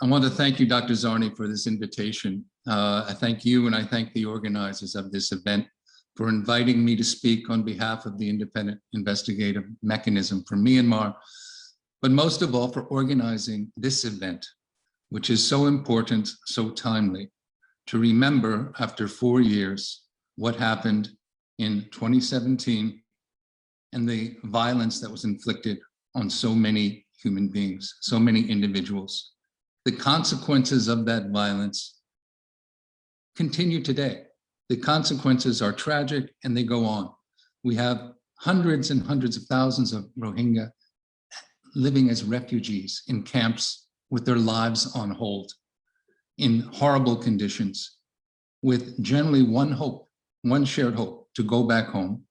I want to thank you, Dr. Zarni, for this invitation. I thank you and I thank the organizers of this event for inviting me to speak on behalf of the Independent Investigative Mechanism for Myanmar, but most of all for organizing this event, which is so important, so timely, to remember after 4 years what happened in 2017 and the violence that was inflicted on so many human beings, so many individuals. The consequences of that violence continue today. The consequences are tragic and they go on. We have hundreds and hundreds of thousands of Rohingya living as refugees in camps with their lives on hold, in horrible conditions, with generally one hope, one shared hope, to go back home,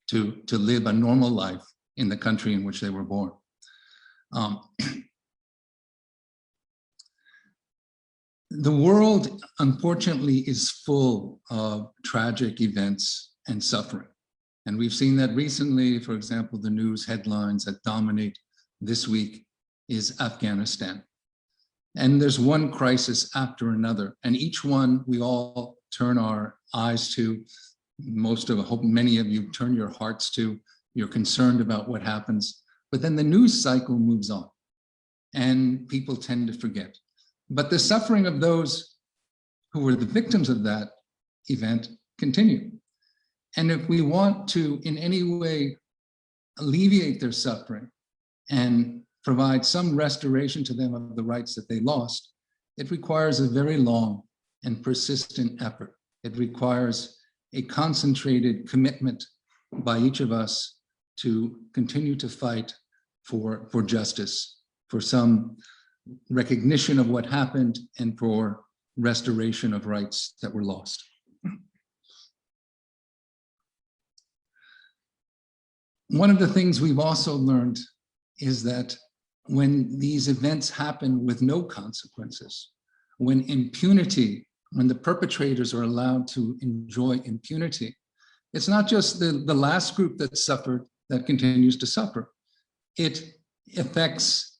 to live a normal life in the country in which they were born. The world, unfortunately, is full of tragic events and suffering. And we've seen that recently. For example, the news headlines that dominate this week is Afghanistan. And there's one crisis after another. And each one we all turn our eyes to. I hope many of you turn your hearts to. You're concerned about what happens. But then the news cycle moves on and people tend to forget. But the suffering of those who were the victims of that event continue. And if we want to in any way alleviate their suffering and provide some restoration to them of the rights that they lost, it requires a very long and persistent effort. It requires a concentrated commitment by each of us to continue to fight for justice, for some recognition of what happened, and for restoration of rights that were lost. One of the things we've also learned is that when these events happen with no consequences, when impunity, when the perpetrators are allowed to enjoy impunity, it's not just the last group that suffered that continues to suffer. It affects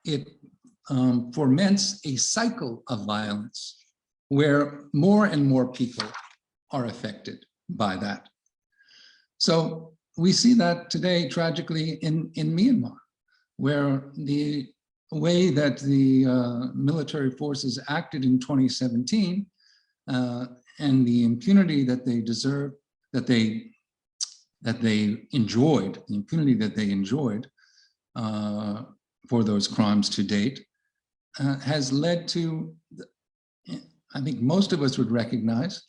it ferments a cycle of violence where more and more people are affected by that. So we see that today tragically in Myanmar, where the way that the military forces acted in 2017 and the impunity that they deserved, that they enjoyed, the impunity that they enjoyed for those crimes to date, has led to, I think most of us would recognize,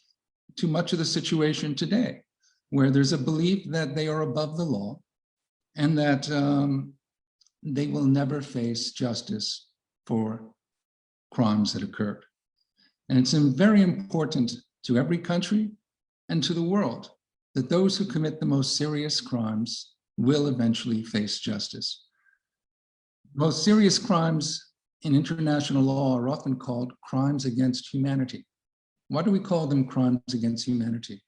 to much of the situation today, where there's a belief that they are above the law and that they will never face justice for crimes that occurred. And it's very important to every country and to the world that those who commit the most serious crimes will eventually face justice. Most serious crimes in international law are often called crimes against humanity. Why do we call them crimes against humanity?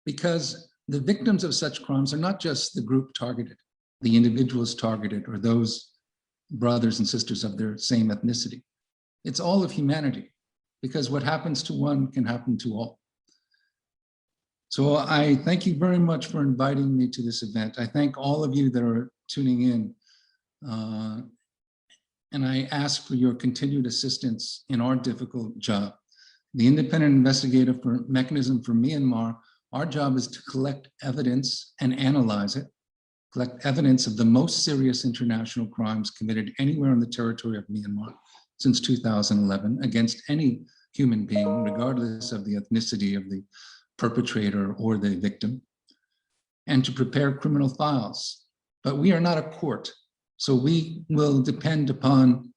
Because the victims of such crimes are not just the group targeted, the individuals targeted, or those brothers and sisters of their same ethnicity. It's all of humanity, because what happens to one can happen to all. So I thank you very much for inviting me to this event. I thank all of you that are tuning in. And I ask for your continued assistance in our difficult job. The Independent Investigative Mechanism for Myanmar, our job is to collect evidence and analyze it, collect evidence of the most serious international crimes committed anywhere on the territory of Myanmar since 2011 against any human being, regardless of the ethnicity of the perpetrator or the victim, and to prepare criminal files. But we are not a court, so we will depend upon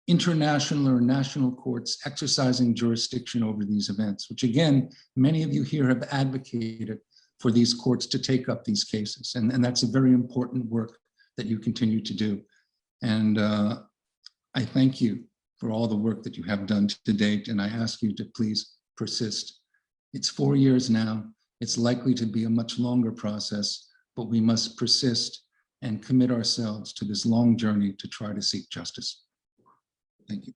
international or national courts exercising jurisdiction over these events, which again, many of you here have advocated for these courts to take up these cases. And that's a very important work that you continue to do. And I thank you for all the work that you have done to date, and I ask you to please persist. It's 4 years now. It's likely to be a much longer process, but we must persist and commit ourselves to this long journey to try to seek justice. Thank you.